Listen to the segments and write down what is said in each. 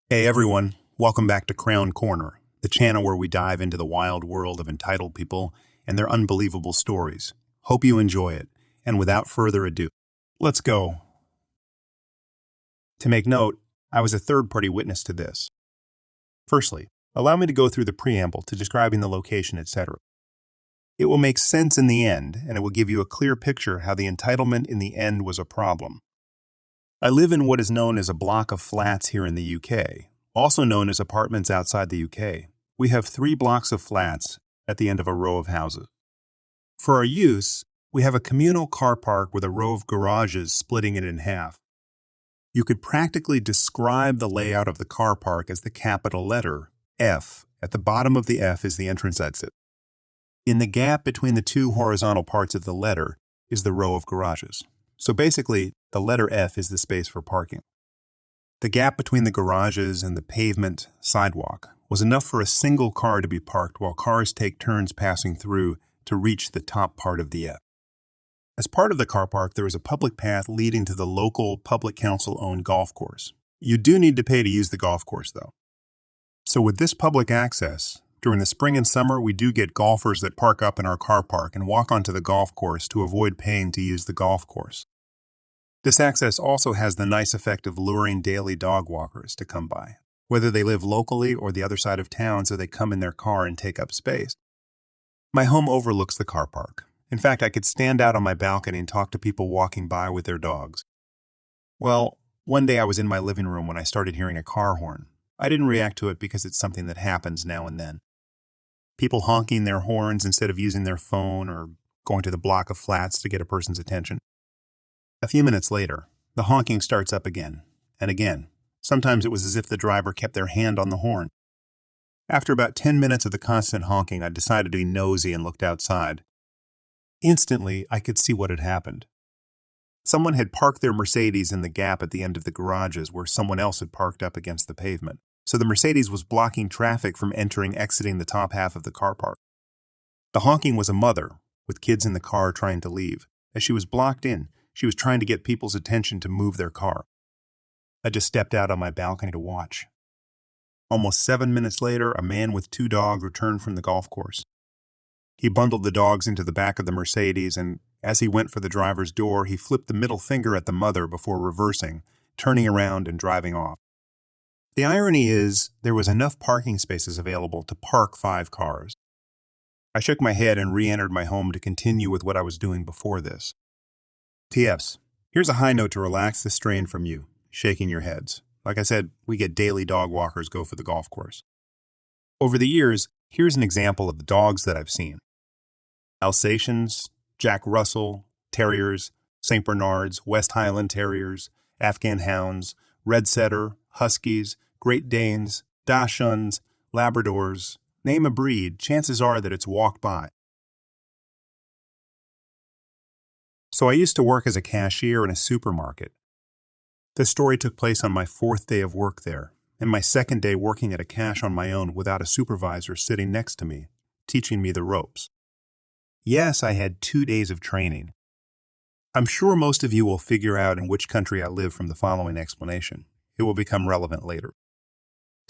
Hey everyone, welcome back to K-Korner, the channel where we dive into the wild world of entitled people and their unbelievable stories. Hope you enjoy it, and without further ado, let's go. To make note, I was a third-party witness to this. Firstly, allow me to go through the preamble to describing the location, etc. It will make sense in the end, and it will give you a clear picture how the entitlement in the end was a problem. I live in what is known as a block of flats here in the UK, also known as apartments outside the UK. We have 3 blocks of flats at the end of a row of houses. For our use, we have a communal car park with a row of garages splitting it in half. You could practically describe the layout of the car park as the capital letter F. At the bottom of the F is the entrance exit. In the gap between the 2 horizontal parts of the letter is the row of garages. So basically, the letter F is the space for parking. The gap between the garages and the pavement sidewalk was enough for a single car to be parked while cars take turns passing through to reach the top part of the F. As part of the car park, there is a public path leading to the local public council-owned golf course. You do need to pay to use the golf course, though. So with this public access, during the spring and summer, we do get golfers that park up in our car park and walk onto the golf course to avoid paying to use the golf course. This access also has the nice effect of luring daily dog walkers to come by, whether they live locally or the other side of town, so they come in their car and take up space. My home overlooks the car park. In fact, I could stand out on my balcony and talk to people walking by with their dogs. Well, one day I was in my living room when I started hearing a car horn. I didn't react to it because it's something that happens now and then. People honking their horns instead of using their phone or going to the block of flats to get a person's attention. A few minutes later, the honking starts up again and again. Sometimes it was as if the driver kept their hand on the horn. After about 10 minutes of the constant honking, I decided to be nosy and looked outside. Instantly, I could see what had happened. Someone had parked their Mercedes in the gap at the end of the garages where someone else had parked up against the pavement. So the Mercedes was blocking traffic from exiting the top half of the car park. The honking was a mother, with kids in the car trying to leave. As she was blocked in, she was trying to get people's attention to move their car. I just stepped out on my balcony to watch. Almost 7 minutes later, a man with 2 dogs returned from the golf course. He bundled the dogs into the back of the Mercedes, and as he went for the driver's door, he flipped the middle finger at the mother before reversing, turning around and driving off. The irony is, there was enough parking spaces available to park 5 cars. I shook my head and re-entered my home to continue with what I was doing before this. P.S. Here's a high note to relax the strain from you, shaking your heads. Like I said, we get daily dog walkers go for the golf course. Over the years, here's an example of the dogs that I've seen. Alsatians, Jack Russell, Terriers, St. Bernards, West Highland Terriers, Afghan Hounds, Red Setter, Huskies, Great Danes, Dachshunds, Labradors. Name a breed, chances are that it's walked by. So I used to work as a cashier in a supermarket. This story took place on my 4th day of work there, and my 2nd day working at a cash on my own without a supervisor sitting next to me, teaching me the ropes. Yes, I had 2 days of training. I'm sure most of you will figure out in which country I live from the following explanation. It will become relevant later.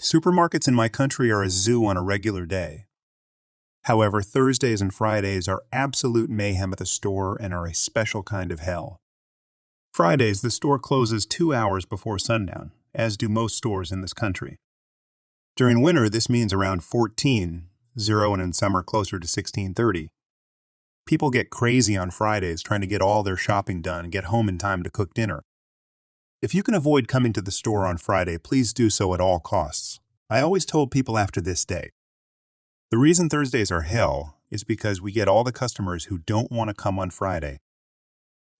Supermarkets in my country are a zoo on a regular day. However, Thursdays and Fridays are absolute mayhem at the store and are a special kind of hell. Fridays, the store closes 2 hours before sundown, as do most stores in this country. During winter, this means around 14, 0 and in summer closer to 16:30. People get crazy on Fridays trying to get all their shopping done and get home in time to cook dinner. If you can avoid coming to the store on Friday, please do so at all costs. I always told people after this day, the reason Thursdays are hell is because we get all the customers who don't want to come on Friday.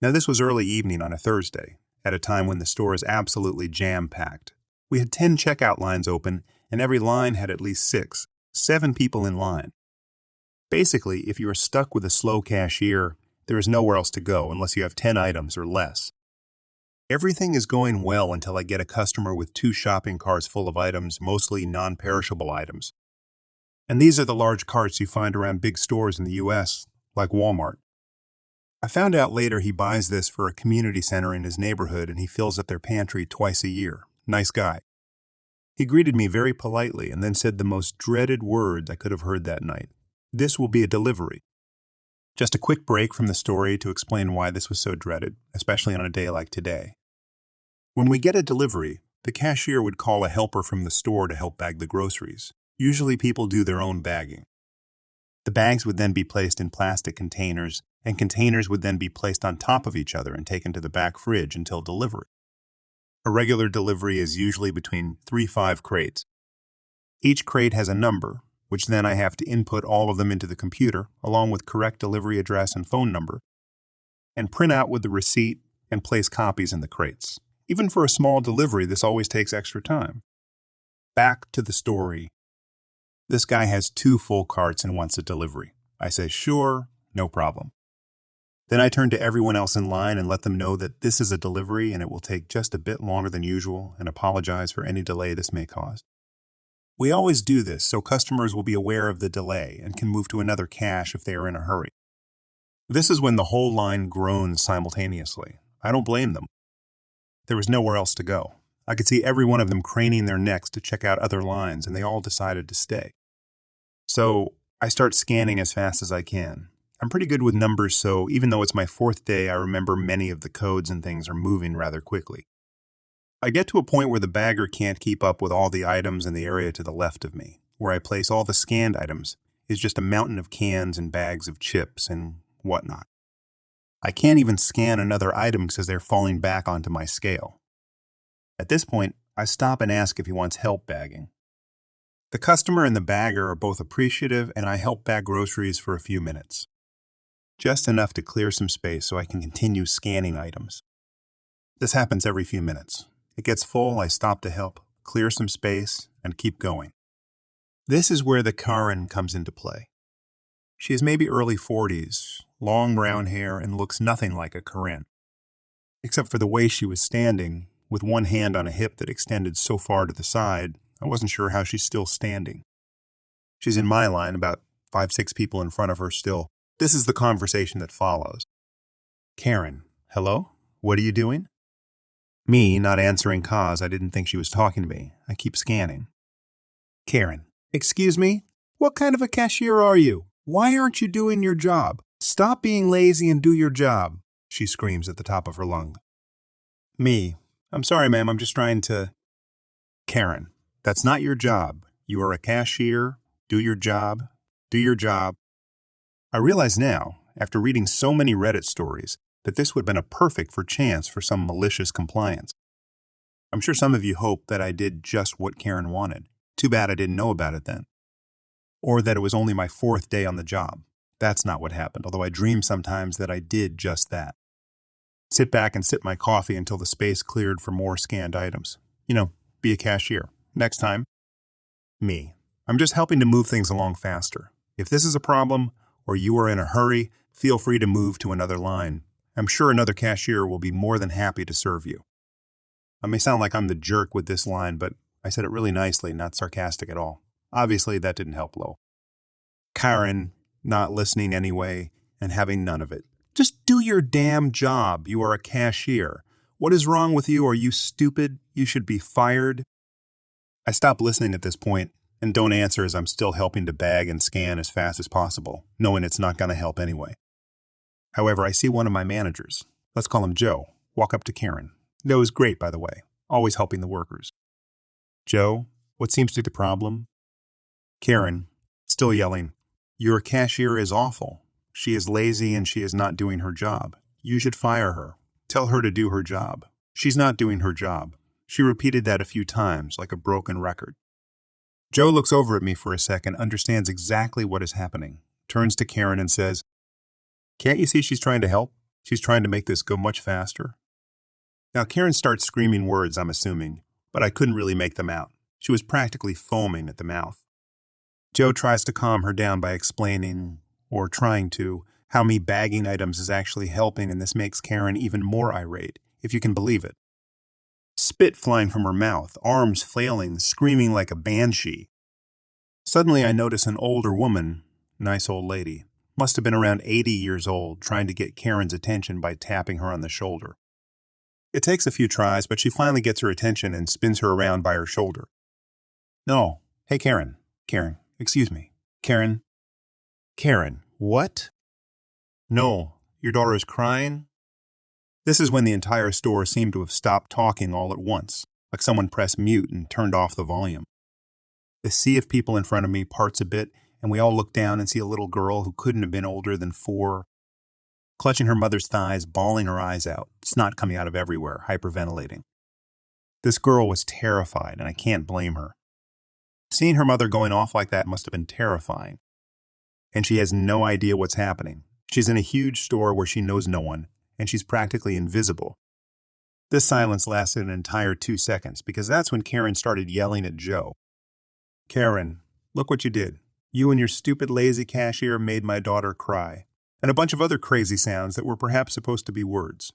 Now, this was early evening on a Thursday, at a time when the store is absolutely jam-packed. We had 10 checkout lines open, and every line had at least 7 people in line. Basically, if you are stuck with a slow cashier, there is nowhere else to go unless you have 10 items or less. Everything is going well until I get a customer with 2 shopping carts full of items, mostly non-perishable items. And these are the large carts you find around big stores in the U.S., like Walmart. I found out later he buys this for a community center in his neighborhood and he fills up their pantry twice a year. Nice guy. He greeted me very politely and then said the most dreaded words I could have heard that night. "This will be a delivery." Just a quick break from the story to explain why this was so dreaded, especially on a day like today. When we get a delivery, the cashier would call a helper from the store to help bag the groceries. Usually people do their own bagging. The bags would then be placed in plastic containers, and containers would then be placed on top of each other and taken to the back fridge until delivery. A regular delivery is usually between 3-5 crates. Each crate has a number, which then I have to input all of them into the computer, along with correct delivery address and phone number, and print out with the receipt and place copies in the crates. Even for a small delivery, this always takes extra time. Back to the story. This guy has 2 full carts and wants a delivery. I say, sure, no problem. Then I turn to everyone else in line and let them know that this is a delivery and it will take just a bit longer than usual and apologize for any delay this may cause. We always do this so customers will be aware of the delay and can move to another cache if they are in a hurry. This is when the whole line groans simultaneously. I don't blame them. There was nowhere else to go. I could see every one of them craning their necks to check out other lines, and they all decided to stay. So I start scanning as fast as I can. I'm pretty good with numbers, so even though it's my 4th day, I remember many of the codes and things are moving rather quickly. I get to a point where the bagger can't keep up with all the items in the area to the left of me. Where I place all the scanned items is just a mountain of cans and bags of chips and whatnot. I can't even scan another item because they're falling back onto my scale. At this point, I stop and ask if he wants help bagging. The customer and the bagger are both appreciative, and I help bag groceries for a few minutes. Just enough to clear some space so I can continue scanning items. This happens every few minutes. It gets full, I stop to help, clear some space, and keep going. This is where the Karen comes into play. She is maybe early 40s, long brown hair, and looks nothing like a Karen. Except for the way she was standing, with one hand on a hip that extended so far to the side, I wasn't sure how she's still standing. She's in my line, about 5-6 people in front of her still. This is the conversation that follows. Karen, hello? What are you doing? Me, not answering cause I didn't think she was talking to me. I keep scanning. Karen, excuse me? What kind of a cashier are you? Why aren't you doing your job? Stop being lazy and do your job, she screams at the top of her lungs. Me, I'm sorry, ma'am, I'm just trying to... Karen, that's not your job. You are a cashier. Do your job. Do your job. I realize now, after reading so many Reddit stories, that this would have been a perfect chance for some malicious compliance. I'm sure some of you hope that I did just what Karen wanted. Too bad I didn't know about it then. Or that it was only my 4th day on the job. That's not what happened, although I dream sometimes that I did just that. Sit back and sip my coffee until the space cleared for more scanned items. Be a cashier. Next time. Me. I'm just helping to move things along faster. If this is a problem, or you are in a hurry, feel free to move to another line. I'm sure another cashier will be more than happy to serve you. I may sound like I'm the jerk with this line, but I said it really nicely, not sarcastic at all. Obviously, that didn't help Lo. Karen, not listening anyway, and having none of it. Just do your damn job. You are a cashier. What is wrong with you? Are you stupid? You should be fired. I stop listening at this point and don't answer as I'm still helping to bag and scan as fast as possible, knowing it's not going to help anyway. However, I see one of my managers, let's call him Joe, walk up to Karen. Joe is great, by the way, always helping the workers. Joe, what seems to be the problem? Karen, still yelling, your cashier is awful. She is lazy and she is not doing her job. You should fire her. Tell her to do her job. She's not doing her job. She repeated that a few times, like a broken record. Joe looks over at me for a second, understands exactly what is happening, turns to Karen and says, can't you see she's trying to help? She's trying to make this go much faster. Now Karen starts screaming words, I'm assuming, but I couldn't really make them out. She was practically foaming at the mouth. Joe tries to calm her down by explaining, or trying to, how me bagging items is actually helping, and this makes Karen even more irate, if you can believe it. Spit flying from her mouth, arms flailing, screaming like a banshee. Suddenly I notice an older woman, nice old lady, must have been around 80 years old, trying to get Karen's attention by tapping her on the shoulder. It takes a few tries, but she finally gets her attention and spins her around by her shoulder. No. Hey, Karen. Karen, excuse me. Karen. Karen, what? No. Your daughter is crying? This is when the entire store seemed to have stopped talking all at once, like someone pressed mute and turned off the volume. The sea of people in front of me parts a bit, and we all look down and see a little girl who couldn't have been older than 4, clutching her mother's thighs, bawling her eyes out, snot coming out of everywhere, hyperventilating. This girl was terrified, and I can't blame her. Seeing her mother going off like that must have been terrifying. And she has no idea what's happening. She's in a huge store where she knows no one, and she's practically invisible. This silence lasted an entire 2 seconds, because that's when Karen started yelling at Joe. Karen, look what you did. You and your stupid lazy cashier made my daughter cry. And a bunch of other crazy sounds that were perhaps supposed to be words.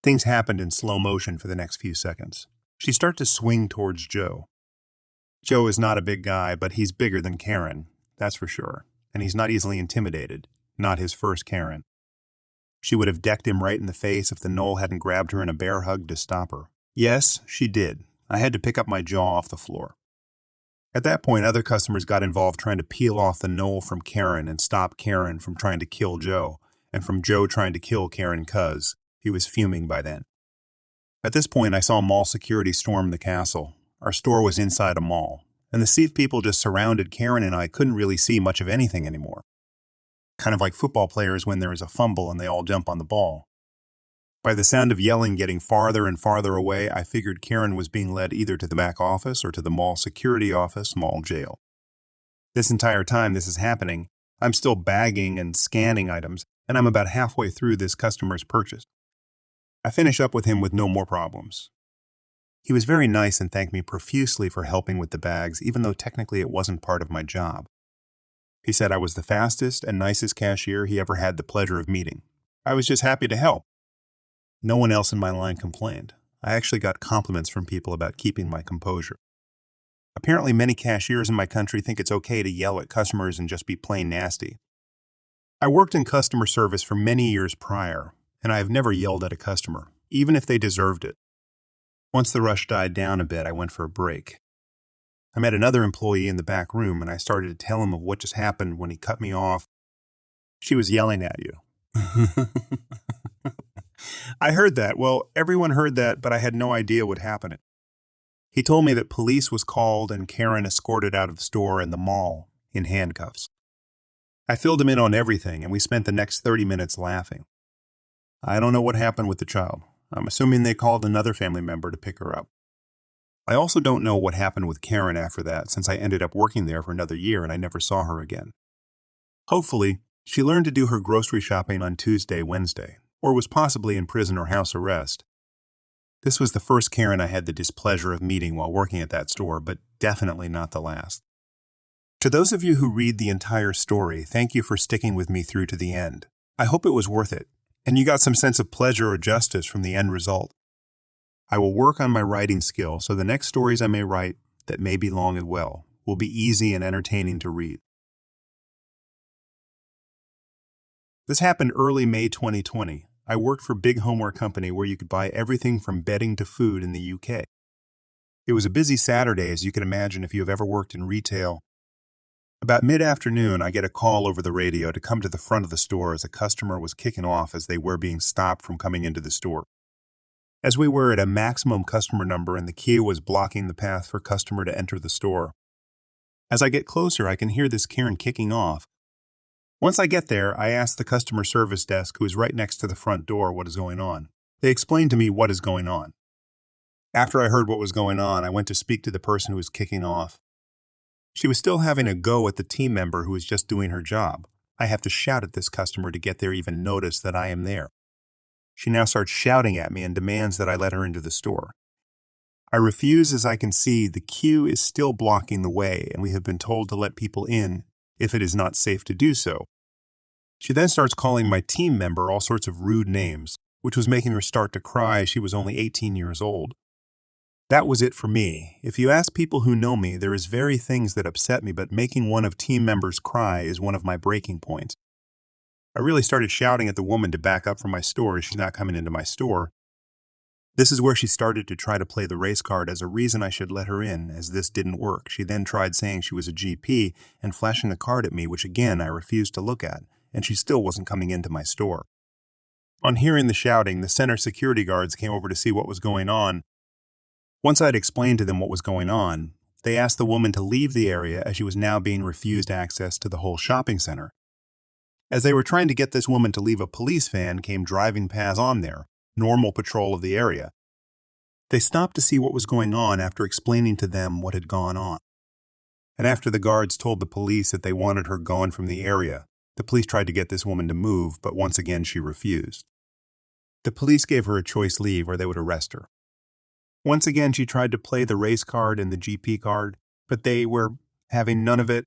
Things happened in slow motion for the next few seconds. She started to swing towards Joe. Joe is not a big guy, but he's bigger than Karen, that's for sure. And he's not easily intimidated, not his first Karen. She would have decked him right in the face if the knoll hadn't grabbed her in a bear hug to stop her. Yes, she did. I had to pick up my jaw off the floor. At that point, other customers got involved trying to peel off the knoll from Karen and stop Karen from trying to kill Joe, and from Joe trying to kill Karen cuz he was fuming by then. At this point, I saw mall security storm the castle. Our store was inside a mall, and the sea of people just surrounded Karen and I couldn't really see much of anything anymore. Kind of like football players when there is a fumble and they all jump on the ball. By the sound of yelling getting farther and farther away, I figured Karen was being led either to the back office or to the mall security office, mall jail. This entire time this is happening, I'm still bagging and scanning items, and I'm about halfway through this customer's purchase. I finish up with him with no more problems. He was very nice and thanked me profusely for helping with the bags, even though technically it wasn't part of my job. He said I was the fastest and nicest cashier he ever had the pleasure of meeting. I was just happy to help. No one else in my line complained. I actually got compliments from people about keeping my composure. Apparently, many cashiers in my country think it's okay to yell at customers and just be plain nasty. I worked in customer service for many years prior, and I have never yelled at a customer, even if they deserved it. Once the rush died down a bit, I went for a break. I met another employee in the back room, and I started to tell him of what just happened when he cut me off. She was yelling at you. I heard that. Well, everyone heard that, but I had no idea what happened. He told me that police was called and Karen escorted out of the store and the mall in handcuffs. I filled him in on everything, and we spent the next 30 minutes laughing. I don't know what happened with the child. I'm assuming they called another family member to pick her up. I also don't know what happened with Karen after that, since I ended up working there for another year and I never saw her again. Hopefully, she learned to do her grocery shopping on Tuesday, Wednesday, or was possibly in prison or house arrest. This was the first Karen I had the displeasure of meeting while working at that store, but definitely not the last. To those of you who read the entire story, thank you for sticking with me through to the end. I hope it was worth it, and you got some sense of pleasure or justice from the end result. I will work on my writing skill so the next stories I may write, that may be long as well, will be easy and entertaining to read. This happened early May 2020. I worked for a big homeware company where you could buy everything from bedding to food in the UK. It was a busy Saturday, as you can imagine if you have ever worked in retail. About mid-afternoon, I get a call over the radio to come to the front of the store as a customer was kicking off as they were being stopped from coming into the store. As we were at a maximum customer number and the queue was blocking the path for customer to enter the store. As I get closer, I can hear this Karen kicking off. Once I get there, I ask the customer service desk, who is right next to the front door, what is going on. They explained to me what is going on. After I heard what was going on, I went to speak to the person who was kicking off. She was still having a go at the team member who was just doing her job. I have to shout at this customer to get there even notice that I am there. She now starts shouting at me and demands that I let her into the store. I refuse, as I can see the queue is still blocking the way and we have been told to let people in if it is not safe to do so. She then starts calling my team member all sorts of rude names, which was making her start to cry. She was only 18 years old. That was it for me. If you ask people who know me, there is very things that upset me, but making one of team members cry is one of my breaking points. I really started shouting at the woman to back up from my store as she's not coming into my store. This is where she started to try to play the race card as a reason I should let her in, as this didn't work. She then tried saying she was a GP and flashing a card at me, which again I refused to look at, and she still wasn't coming into my store. On hearing the shouting, the center security guards came over to see what was going on. Once I'd explained to them what was going on, they asked the woman to leave the area as she was now being refused access to the whole shopping center. As they were trying to get this woman to leave, a police van came driving past on their normal patrol of the area. They stopped to see what was going on after explaining to them what had gone on. And after the guards told the police that they wanted her gone from the area, the police tried to get this woman to move, but once again she refused. The police gave her a choice leave or they would arrest her. Once again she tried to play the race card and the GP card, but they were having none of it.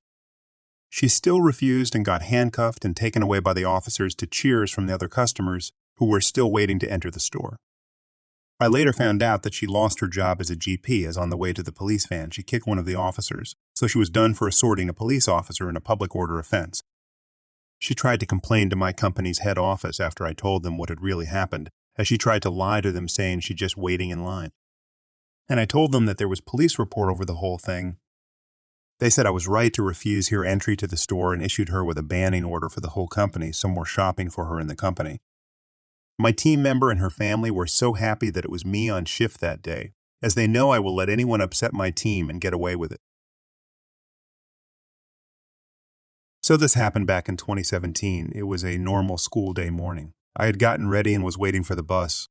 She still refused and got handcuffed and taken away by the officers to cheers from the other customers who were still waiting to enter the store. I later found out that she lost her job as a GP as on the way to the police van she kicked one of the officers, so she was done for assaulting a police officer in a public order offense. She tried to complain to my company's head office after I told them what had really happened, as she tried to lie to them saying she's just waiting in line. And I told them that there was police report over the whole thing. They said I was right to refuse her entry to the store and issued her with a banning order for the whole company, so more shopping for her in the company. My team member and her family were so happy that it was me on shift that day, as they know I will let anyone upset my team and get away with it. So this happened back in 2017. It was a normal school day morning. I had gotten ready and was waiting for the bus.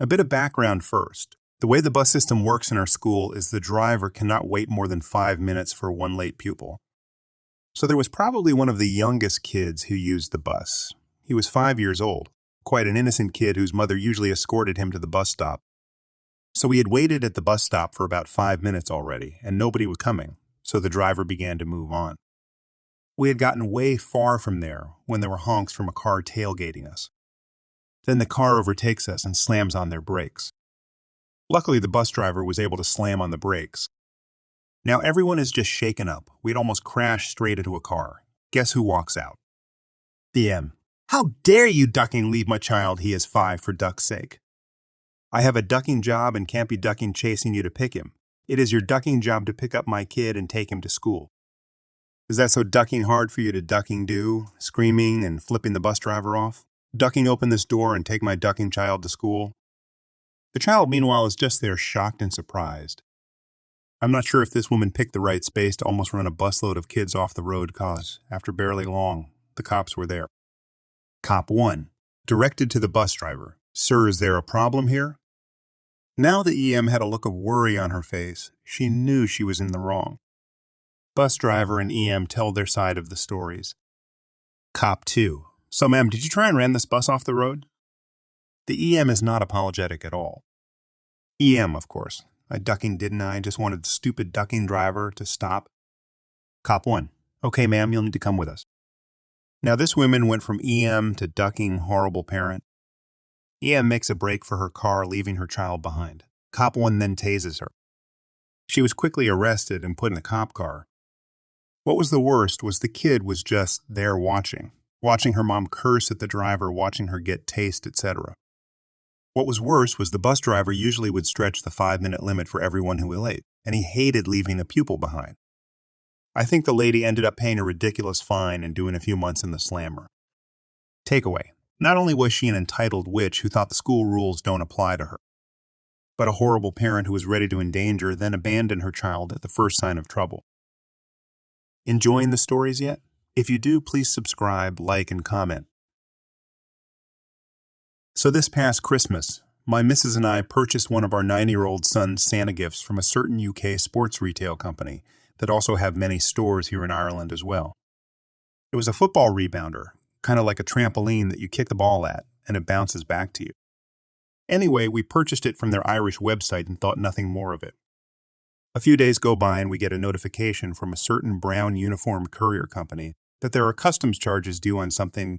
A bit of background first. The way the bus system works in our school is the driver cannot wait more than 5 minutes for one late pupil. So there was probably one of the youngest kids who used the bus. He was 5 years old, quite an innocent kid whose mother usually escorted him to the bus stop. So he had waited at the bus stop for about 5 minutes already, and nobody was coming, so the driver began to move on. We had gotten way far from there when there were honks from a car tailgating us. Then the car overtakes us and slams on their brakes. Luckily, the bus driver was able to slam on the brakes. Now everyone is just shaken up. We'd almost crashed straight into a car. Guess who walks out? DM. How dare you ducking leave my child? He is 5 for duck's sake. I have a ducking job and can't be ducking chasing you to pick him. It is your ducking job to pick up my kid and take him to school. Is that so ducking hard for you to ducking do, screaming and flipping the bus driver off? Ducking open this door and take my ducking child to school? The child, meanwhile, is just there shocked and surprised. I'm not sure if this woman picked the right space to almost run a busload of kids off the road cause, after barely long, the cops were there. Cop 1, directed to the bus driver. Sir, is there a problem here? Now the EM had a look of worry on her face. She knew she was in the wrong. Bus driver and EM tell their side of the stories. Cop 2, so ma'am, did you try and ram this bus off the road? The EM is not apologetic at all. EM, of course. I ducking, didn't I? Just wanted the stupid ducking driver to stop. Cop 1, okay ma'am, you'll need to come with us. Now this woman went from EM to ducking horrible parent. EM makes a break for her car, leaving her child behind. Cop 1 then tases her. She was quickly arrested and put in a cop car. What was the worst was the kid was just there watching her mom curse at the driver, watching her get tased, etc. What was worse was the bus driver usually would stretch the 5-minute limit for everyone who was late, and he hated leaving a pupil behind. I think the lady ended up paying a ridiculous fine and doing a few months in the slammer. Takeaway. Not only was she an entitled witch who thought the school rules don't apply to her, but a horrible parent who was ready to endanger, then abandon her child at the first sign of trouble. Enjoying the stories yet? If you do, please subscribe, like, and comment. So this past Christmas, my missus and I purchased one of our 9-year-old son's Santa gifts from a certain UK sports retail company that also have many stores here in Ireland as well. It was a football rebounder, kind of like a trampoline that you kick the ball at and it bounces back to you. Anyway, we purchased it from their Irish website and thought nothing more of it. A few days go by and we get a notification from a certain brown uniform courier company that there are customs charges due on something.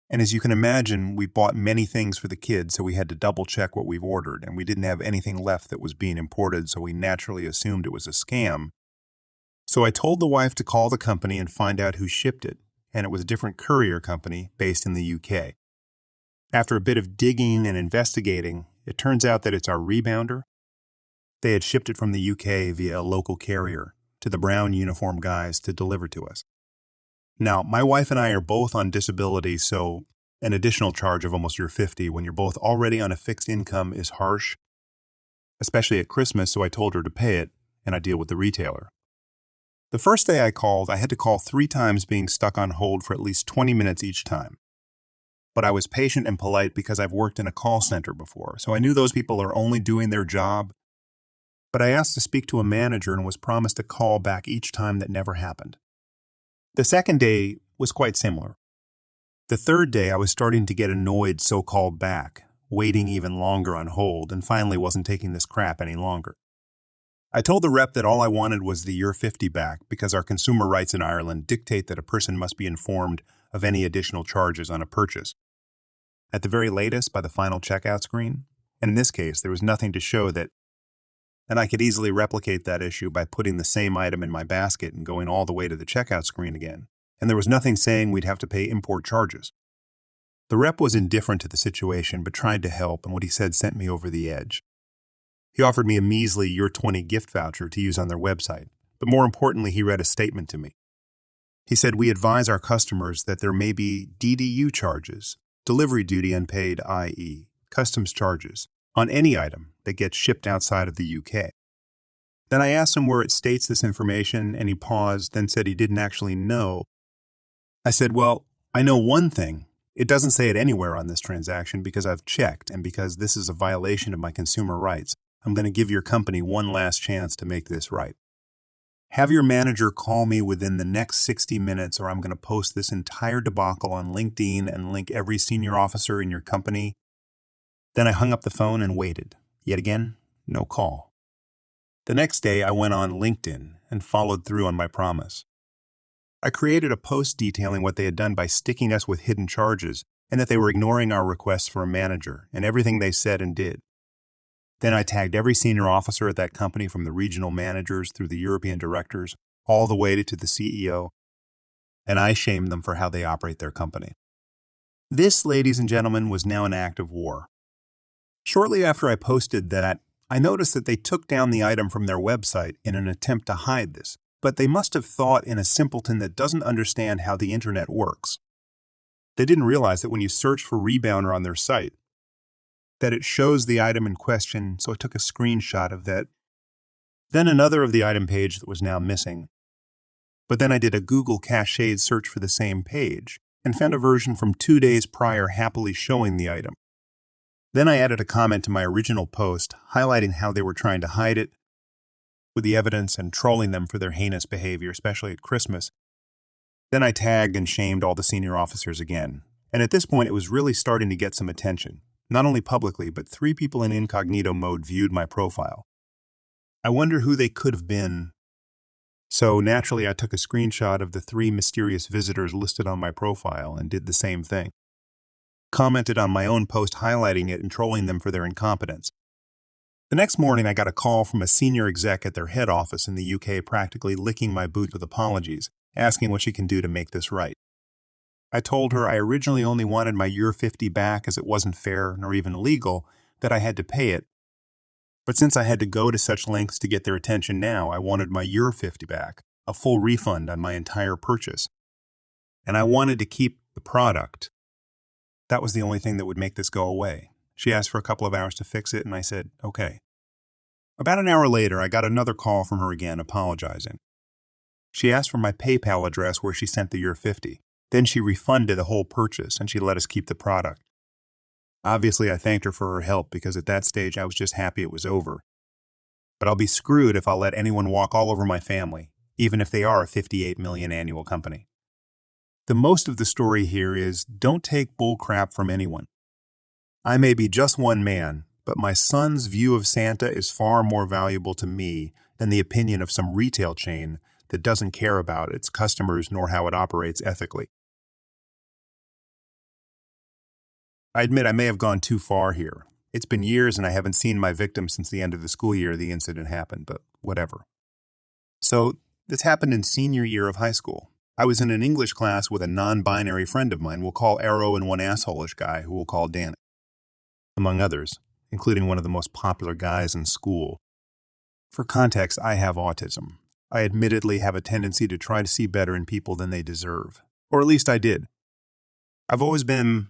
And as you can imagine, we bought many things for the kids, so we had to double check what we've ordered, and we didn't have anything left that was being imported, so we naturally assumed it was a scam. So I told the wife to call the company and find out who shipped it, and it was a different courier company based in the UK. After a bit of digging and investigating, It turns out that it's our rebounder. They had shipped it from the UK via a local carrier to the brown uniformed guys to deliver to us. Now, my wife and I are both on disability, so an additional charge of almost your 50 when you're both already on a fixed income is harsh, especially at Christmas, so I told her to pay it, and I deal with the retailer. The first day I called, I had to call 3 times, being stuck on hold for at least 20 minutes each time. But I was patient and polite because I've worked in a call center before, so I knew those people are only doing their job. But I asked to speak to a manager and was promised a call back each time. That never happened. The second day was quite similar. The third day I was starting to get annoyed, so called back, waiting even longer on hold, and finally wasn't taking this crap any longer. I told the rep that all I wanted was the year 50 back because our consumer rights in Ireland dictate that a person must be informed of any additional charges on a purchase, at the very latest by the final checkout screen. And in this case, there was nothing to show that, and I could easily replicate that issue by putting the same item in my basket and going all the way to the checkout screen again. And there was nothing saying we'd have to pay import charges. The rep was indifferent to the situation but tried to help, and what he said sent me over the edge. He offered me a measly Year 20 gift voucher to use on their website, but more importantly, he read a statement to me. He said, "We advise our customers that there may be DDU charges, delivery duty unpaid, i.e., customs charges, on any item that gets shipped outside of the UK." Then I asked him where it states this information, and he paused, then said he didn't actually know. I said, "Well, I know one thing. It doesn't say it anywhere on this transaction because I've checked, and because this is a violation of my consumer rights, I'm going to give your company one last chance to make this right. Have your manager call me within the next 60 minutes, or I'm going to post this entire debacle on LinkedIn and link every senior officer in your company." Then I hung up the phone and waited. Yet again, no call. The next day, I went on LinkedIn and followed through on my promise. I created a post detailing what they had done by sticking us with hidden charges, and that they were ignoring our requests for a manager and everything they said and did. Then I tagged every senior officer at that company, from the regional managers through the European directors, all the way to the CEO, and I shamed them for how they operate their company. This, ladies and gentlemen, was now an act of war. Shortly after I posted that, I noticed that they took down the item from their website in an attempt to hide this, but they must have thought in a simpleton that doesn't understand how the internet works. They didn't realize that when you search for rebounder on their site, that it shows the item in question, so I took a screenshot of that. Then another of the item page that was now missing. But then I did a Google cached search for the same page and found a version from 2 days prior happily showing the item. Then I added a comment to my original post highlighting how they were trying to hide it with the evidence and trolling them for their heinous behavior, especially at Christmas. Then I tagged and shamed all the senior officers again. And at this point, it was really starting to get some attention. Not only publicly, but 3 people in incognito mode viewed my profile. I wonder who they could have been. So naturally, I took a screenshot of the 3 mysterious visitors listed on my profile and did the same thing. Commented on my own post highlighting it and trolling them for their incompetence. The next morning, I got a call from a senior exec at their head office in the UK, practically licking my boot with apologies, asking what she can do to make this right. I told her I originally only wanted my year 50 back, as it wasn't fair nor even legal that I had to pay it. But since I had to go to such lengths to get their attention now, I wanted my year 50 back, a full refund on my entire purchase. And I wanted to keep the product. That was the only thing that would make this go away. She asked for a couple of hours to fix it, and I said, okay. About an hour later, I got another call from her again, apologizing. She asked for my PayPal address where she sent the year 50. Then she refunded the whole purchase, and she let us keep the product. Obviously, I thanked her for her help because at that stage I was just happy it was over. But I'll be screwed if I'll let anyone walk all over my family, even if they are a 58 million annual company. The most of the story here is don't take bull crap from anyone. I may be just one man, but my son's view of Santa is far more valuable to me than the opinion of some retail chain that doesn't care about its customers nor how it operates ethically. I admit I may have gone too far here. It's been years and I haven't seen my victim since the end of the school year the incident happened, but whatever. So, this happened in senior year of high school. I was in an English class with a non-binary friend of mine we'll call Arrow and one asshole-ish guy who we'll call Danny, among others. including one of the most popular guys in school. For context, I have autism. I admittedly have a tendency to try to see better in people than they deserve. Or at least I did. I've always been,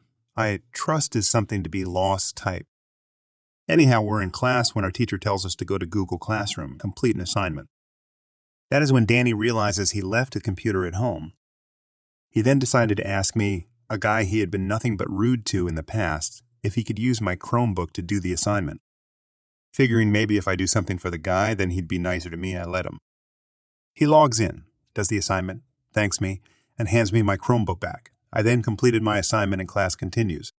trust is something to be lost type. Anyhow, we're in class when our teacher tells us to go to Google Classroom, complete an assignment. That is when Danny realizes he left a computer at home. He then decided to ask me, a guy he had been nothing but rude to in the past, if he could use my Chromebook to do the assignment. Figuring maybe if I do something for the guy, then he'd be nicer to me, I let him. He logs in, does the assignment, thanks me, and hands me my Chromebook back. I then completed my assignment and class continues.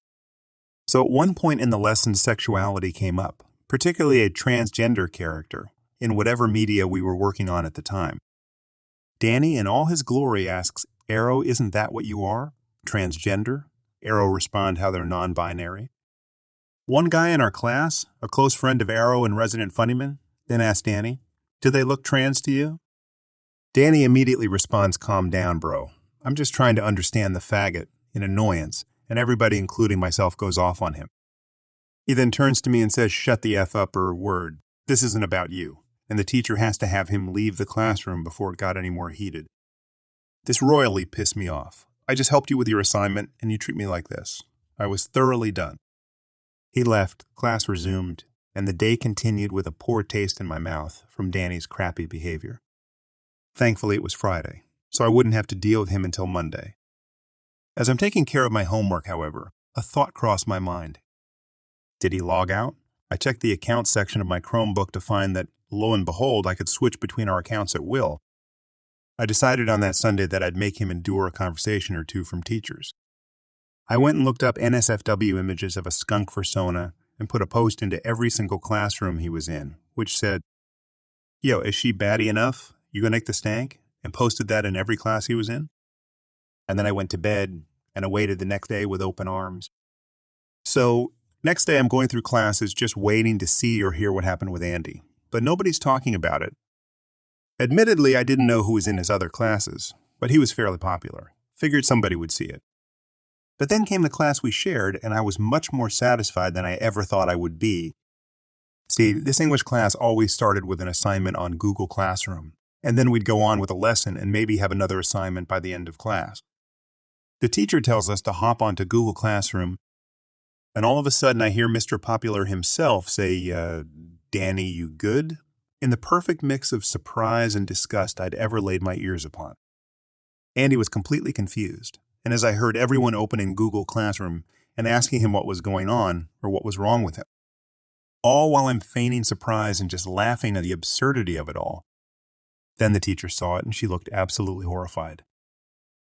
So at one point in the lesson, sexuality came up, particularly a transgender character, in whatever media we were working on at the time. Danny, in all his glory, asks, Arrow, isn't that what you are? Transgender? Arrow respond how they're non-binary. One guy in our class, a close friend of Arrow and resident funnyman, then asked Danny, do they look trans to you? Danny immediately responds, calm down, bro. I'm just trying to understand the faggot, in annoyance, and everybody, including myself, goes off on him. He then turns to me and says, shut the F up, or word. This isn't about you. And the teacher has to have him leave the classroom before it got any more heated. This royally pissed me off. I just helped you with your assignment, and you treat me like this. I was thoroughly done. He left, class resumed, and the day continued with a poor taste in my mouth from Danny's crappy behavior. Thankfully, it was Friday, so I wouldn't have to deal with him until Monday. As I'm taking care of my homework, however, a thought crossed my mind. Did he log out? I checked the accounts section of my Chromebook to find that, lo and behold, I could switch between our accounts at will. I decided on that Sunday that I'd make him endure a conversation or two from teachers. I went and looked up NSFW images of a skunk persona and put a post into every single classroom he was in, which said, yo, is she batty enough? You gonna make the stank? And posted that in every class he was in. And then I went to bed and awaited the next day with open arms. So, next day I'm going through classes just waiting to see or hear what happened with Andy. But nobody's talking about it. Admittedly, I didn't know who was in his other classes, but he was fairly popular. Figured somebody would see it. But then came the class we shared, and I was much more satisfied than I ever thought I would be. See, this English class always started with an assignment on Google Classroom, and then we'd go on with a lesson and maybe have another assignment by the end of class. The teacher tells us to hop onto Google Classroom, and all of a sudden I hear Mr. Popular himself say, Danny, you good? In the perfect mix of surprise and disgust I'd ever laid my ears upon. Andy was completely confused, and as I heard everyone opening Google Classroom and asking him what was going on or what was wrong with him, all while I'm feigning surprise and just laughing at the absurdity of it all. Then the teacher saw it and she looked absolutely horrified.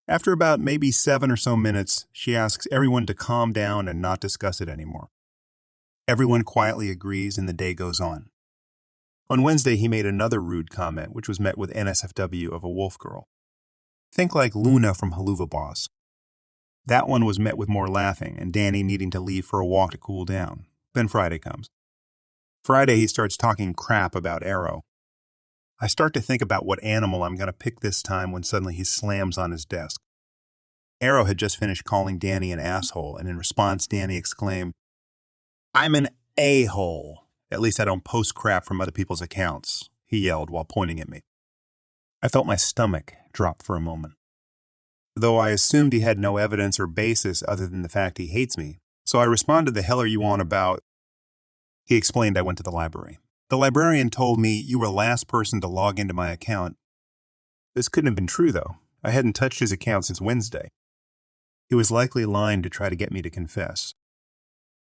After about maybe 7 or so minutes, she asks everyone to calm down and not discuss it anymore. Everyone quietly agrees and the day goes on. On Wednesday, he made another rude comment, which was met with NSFW of a wolf girl. Think like Luna from Haluva Boss. That one was met with more laughing and Danny needing to leave for a walk to cool down. Then Friday comes. Friday, he starts talking crap about Arrow. I start to think about what animal I'm going to pick this time when suddenly he slams on his desk. Arrow had just finished calling Danny an asshole, and in response, Danny exclaimed, I'm an a-hole. At least I don't post crap from other people's accounts, he yelled while pointing at me. I felt my stomach drop for a moment. Though I assumed he had no evidence or basis other than the fact he hates me, so I responded, the hell are you on about? He explained I went to the library. The librarian told me you were the last person to log into my account. This couldn't have been true, though. I hadn't touched his account since Wednesday. He was likely lying to try to get me to confess.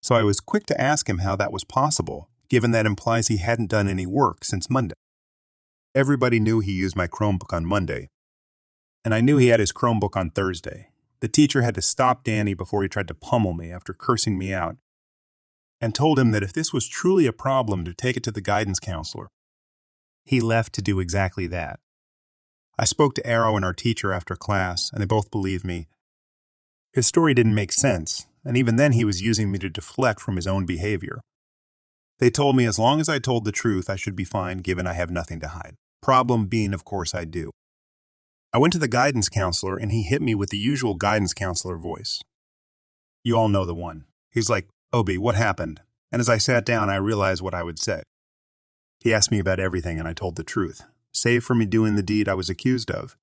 So I was quick to ask him how that was possible, given that implies he hadn't done any work since Monday. Everybody knew he used my Chromebook on Monday, and I knew he had his Chromebook on Thursday. The teacher had to stop Danny before he tried to pummel me after cursing me out, and told him that if this was truly a problem to take it to the guidance counselor. He left to do exactly that. I spoke to Arrow and our teacher after class, and they both believed me. His story didn't make sense, and even then he was using me to deflect from his own behavior. They told me as long as I told the truth, I should be fine, given I have nothing to hide. Problem being, of course, I do. I went to the guidance counselor, and he hit me with the usual guidance counselor voice. You all know the one. He's like, Obi, what happened? And as I sat down, I realized what I would say. He asked me about everything, and I told the truth, save for me doing the deed I was accused of.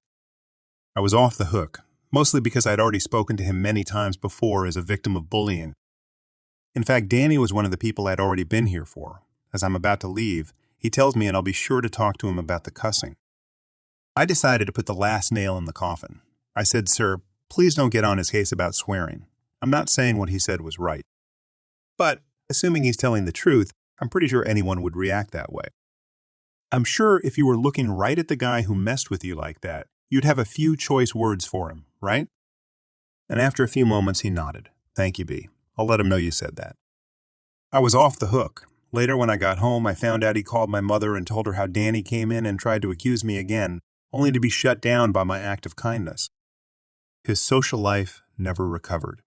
I was off the hook, mostly because I'd already spoken to him many times before as a victim of bullying. In fact, Danny was one of the people I'd already been here for. As I'm about to leave, he tells me and I'll be sure to talk to him about the cussing. I decided to put the last nail in the coffin. I said, "Sir, please don't get on his case about swearing. I'm not saying what he said was right. But, assuming he's telling the truth, I'm pretty sure anyone would react that way. I'm sure if you were looking right at the guy who messed with you like that, you'd have a few choice words for him, right?" And after a few moments, he nodded. "Thank you, B. I'll let him know you said that." I was off the hook. Later, when I got home, I found out he called my mother and told her how Danny came in and tried to accuse me again, only to be shut down by my act of kindness. His social life never recovered.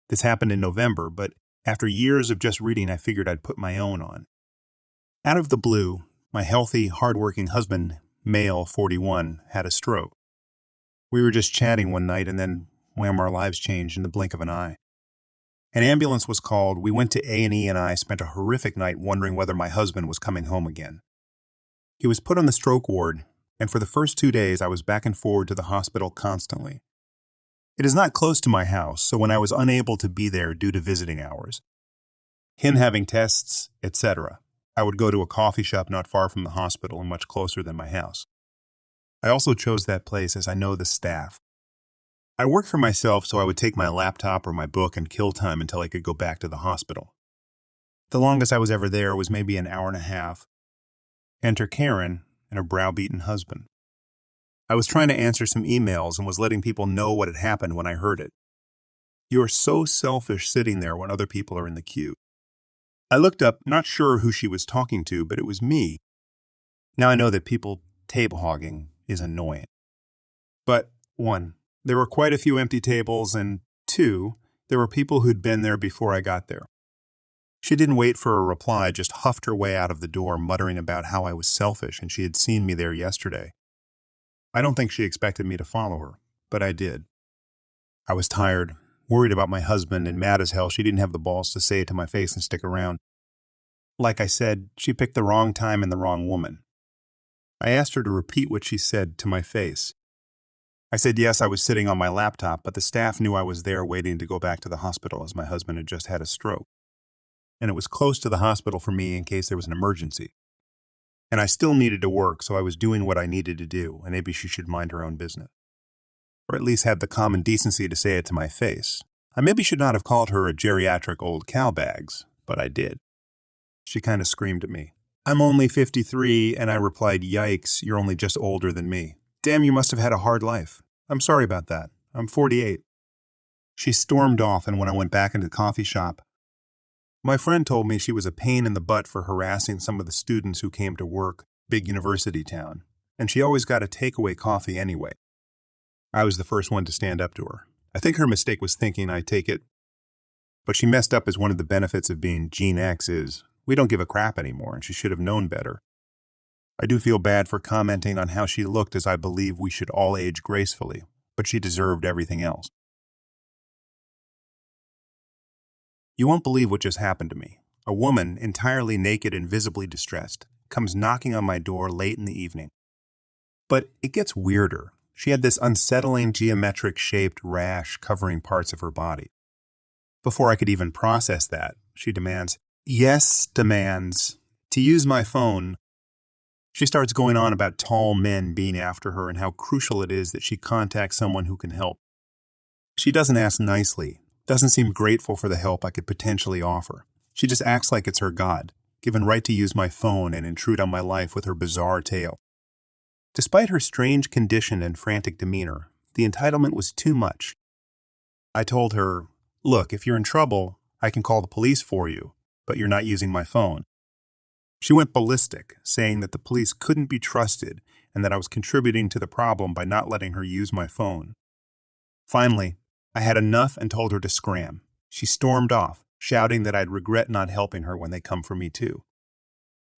This happened in November, but after years of just reading, I figured I'd put my own on. Out of the blue, my healthy, hardworking husband, male 41, had a stroke. We were just chatting one night, and then, wham, our lives changed in the blink of an eye. An ambulance was called, we went to A&E, and I spent a horrific night wondering whether my husband was coming home again. He was put on the stroke ward, and for the first 2 days I was back and forward to the hospital constantly. It is not close to my house, so when I was unable to be there due to visiting hours, him having tests, etc., I would go to a coffee shop not far from the hospital and much closer than my house. I also chose that place as I know the staff. I worked for myself, so I would take my laptop or my book and kill time until I could go back to the hospital. The longest I was ever there was maybe an hour and a half. Enter Karen and her browbeaten husband. I was trying to answer some emails and was letting people know what had happened when I heard it. You are so selfish sitting there when other people are in the queue. I looked up, not sure who she was talking to, but it was me. Now I know that people table hogging is annoying. But 1, there were quite a few empty tables, and 2, there were people who'd been there before I got there. She didn't wait for a reply, just huffed her way out of the door, muttering about how I was selfish and she had seen me there yesterday. I don't think she expected me to follow her, but I did. I was tired, worried about my husband, and mad as hell she didn't have the balls to say it to my face and stick around. Like I said, she picked the wrong time and the wrong woman. I asked her to repeat what she said to my face. I said yes, I was sitting on my laptop, but the staff knew I was there waiting to go back to the hospital as my husband had just had a stroke. And it was close to the hospital for me in case there was an emergency. And I still needed to work, so I was doing what I needed to do, and maybe she should mind her own business. Or at least have the common decency to say it to my face. I maybe should not have called her a geriatric old cowbags, but I did. She kind of screamed at me. "I'm only 53, and I replied, "Yikes, you're only just older than me. Damn, you must have had a hard life. I'm sorry about that. I'm 48. She stormed off, and when I went back into the coffee shop, my friend told me she was a pain in the butt for harassing some of the students who came to work, big university town, and she always got a takeaway coffee anyway. I was the first one to stand up to her. I think her mistake was thinking I'd take it, but she messed up as one of the benefits of being Gen X is we don't give a crap anymore, and she should have known better. I do feel bad for commenting on how she looked, as I believe we should all age gracefully, but she deserved everything else. You won't believe what just happened to me. A woman, entirely naked and visibly distressed, comes knocking on my door late in the evening. But it gets weirder. She had this unsettling geometric-shaped rash covering parts of her body. Before I could even process that, she demands, to use my phone. She starts going on about tall men being after her and how crucial it is that she contact someone who can help. She doesn't ask nicely, doesn't seem grateful for the help I could potentially offer. She just acts like it's her god, given right to use my phone and intrude on my life with her bizarre tale. Despite her strange condition and frantic demeanor, the entitlement was too much. I told her, "Look, if you're in trouble, I can call the police for you, but you're not using my phone." She went ballistic, saying that the police couldn't be trusted and that I was contributing to the problem by not letting her use my phone. Finally, I had enough and told her to scram. She stormed off, shouting that I'd regret not helping her when they come for me too.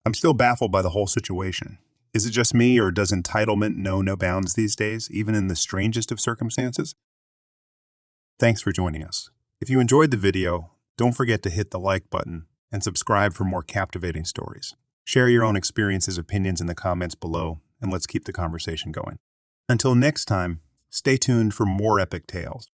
I'm still baffled by the whole situation. Is it just me, or does entitlement know no bounds these days, even in the strangest of circumstances? Thanks for joining us. If you enjoyed the video, don't forget to hit the like button and subscribe for more captivating stories. Share your own experiences, opinions in the comments below, and let's keep the conversation going. Until next time, stay tuned for more epic tales.